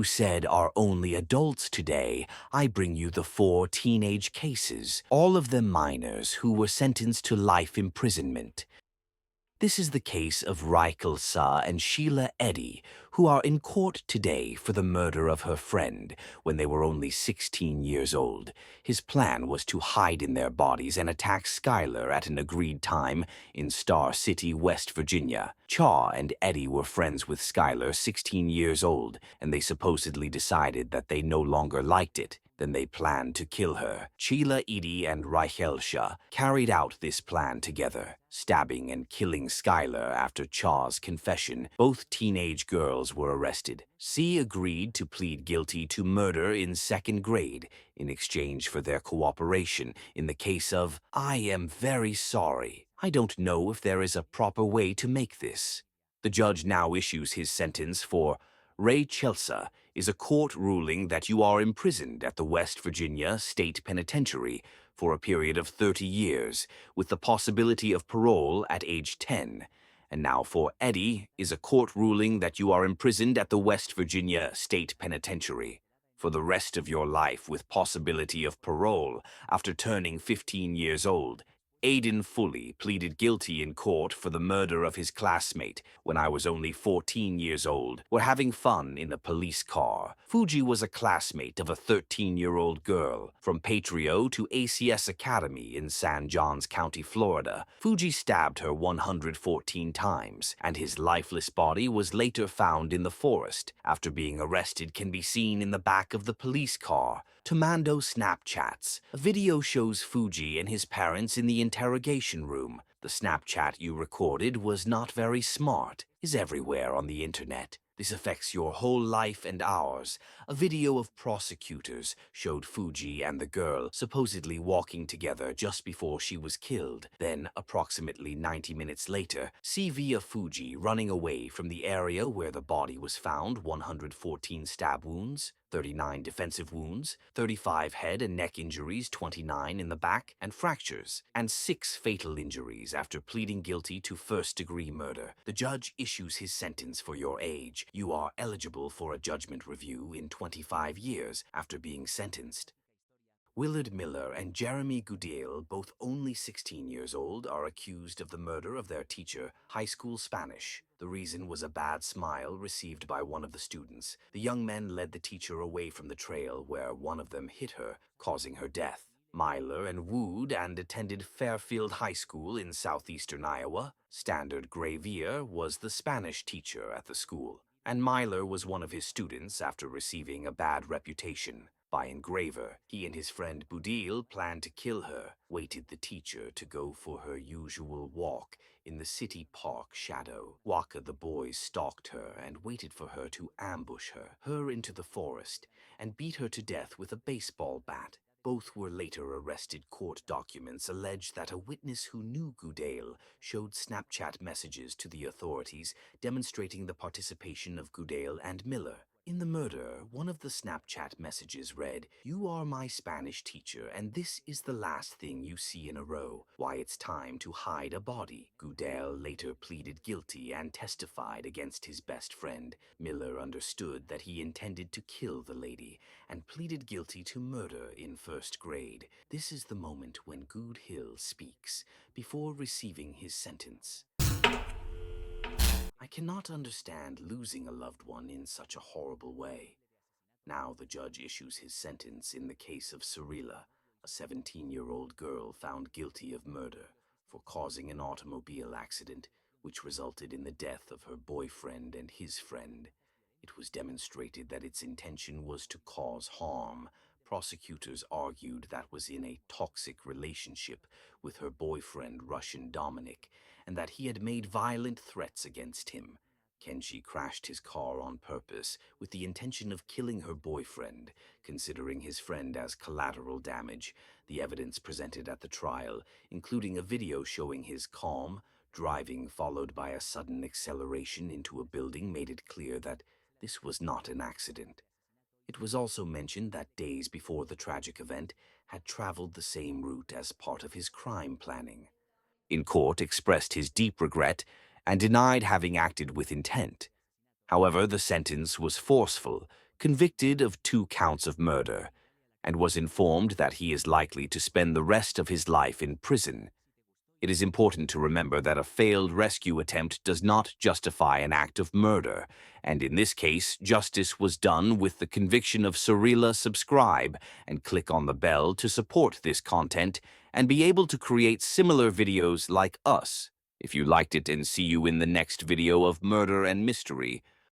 who said are only adults today, I bring you the 4 teenage cases, all of them minors who were sentenced to life imprisonment. This is the case of Ruthless and Sheila Eddy, who are in court today for the murder of her friend when they were only 16 years old. His plan was to hide in their bodies and attack Skylar at an agreed time in Star City, West Virginia. Chaw and Eddy were friends with Skylar, 16 years old, and they supposedly decided that they no longer liked it. Then they planned to kill her. Sheila Eddy and Ruthless carried out this plan together, stabbing and killing Skylar after Chaw's confession. Both teenage girls were arrested. C agreed to plead guilty to murder in 2nd grade in exchange for their cooperation in the case of, I am very sorry. I don't know if there is a proper way to make this. The judge now issues his sentence for Ray Chelsea is a court ruling that you are imprisoned at the West Virginia State Penitentiary for a period of 30 years, with the possibility of parole at age 10. And now for Eddy is a court ruling that you are imprisoned at the West Virginia State Penitentiary for the rest of your life with possibility of parole after turning 15 years old. Aiden Foley pleaded guilty in court for the murder of his classmate when I was only 14 years old. We're having fun in a police car. Fuji was a classmate of a 13-year-old girl from Patrio to ACS Academy in San John's County, Florida. Fuji stabbed her 114 times, and his lifeless body was later found in the forest. After being arrested can be seen in the back of the police car. Tomando Snapchats. A video shows Fuji and his parents in the interrogation room. The Snapchat you recorded was not very smart, is everywhere on the internet. This affects your whole life and ours. A video of prosecutors showed Fuji and the girl supposedly walking together just before she was killed. Then, approximately 90 minutes later, see via Fuji running away from the area where the body was found, 114 stab wounds, 39 defensive wounds, 35 head and neck injuries, 29 in the back, and fractures, and 6 fatal injuries after pleading guilty to first-degree murder. The judge issues his sentence for your age. You are eligible for a judgment review in 25 years after being sentenced. Willard Miller and Jeremy Goodale, both only 16 years old, are accused of the murder of their teacher, high school Spanish. The reason was a bad smile received by one of the students. The young men led the teacher away from the trail where one of them hit her, causing her death. Myler and Wood and attended Fairfield High School in southeastern Iowa. Standard Gravier was the Spanish teacher at the school, and Myler was one of his students after receiving a bad reputation. By Engraver, he and his friend Budil planned to kill her, waited the teacher to go for her usual walk in the city park shadow. Waka the boys stalked her and waited for her to ambush her into the forest, and beat her to death with a baseball bat. Both were later arrested. Court documents allege that a witness who knew Goodale showed Snapchat messages to the authorities demonstrating the participation of Goodale and Miller. In the murder, one of the Snapchat messages read, "You are my Spanish teacher, and this is the last thing you see in a row. Why it's time to hide a body." Goodale later pleaded guilty and testified against his best friend. Miller understood that he intended to kill the lady and pleaded guilty to murder in first grade. This is the moment when Goodale speaks before receiving his sentence. I cannot understand losing a loved one in such a horrible way. Now the judge issues his sentence in the case of Cirilla, a 17-year-old girl found guilty of murder for causing an automobile accident which resulted in the death of her boyfriend and his friend. It was demonstrated that its intention was to cause harm. Prosecutors argued that was in a toxic relationship with her boyfriend, Russian Dominic, and that he had made violent threats against him. Kenshi crashed his car on purpose with the intention of killing her boyfriend, considering his friend as collateral damage. The evidence presented at the trial, including a video showing his calm driving followed by a sudden acceleration into a building, made it clear that this was not an accident. It was also mentioned that days before the tragic event had traveled the same route as part of his crime planning. In court, expressed his deep regret and denied having acted with intent. However, the sentence was forceful, convicted of 2 counts of murder, and was informed that he is likely to spend the rest of his life in prison. It is important to remember that a failed rescue attempt does not justify an act of murder, and in this case, justice was done with the conviction of Cirilla. Subscribe and click on the bell to support this content and be able to create similar videos like us. If you liked it, and see you in the next video of Murder and Mystery.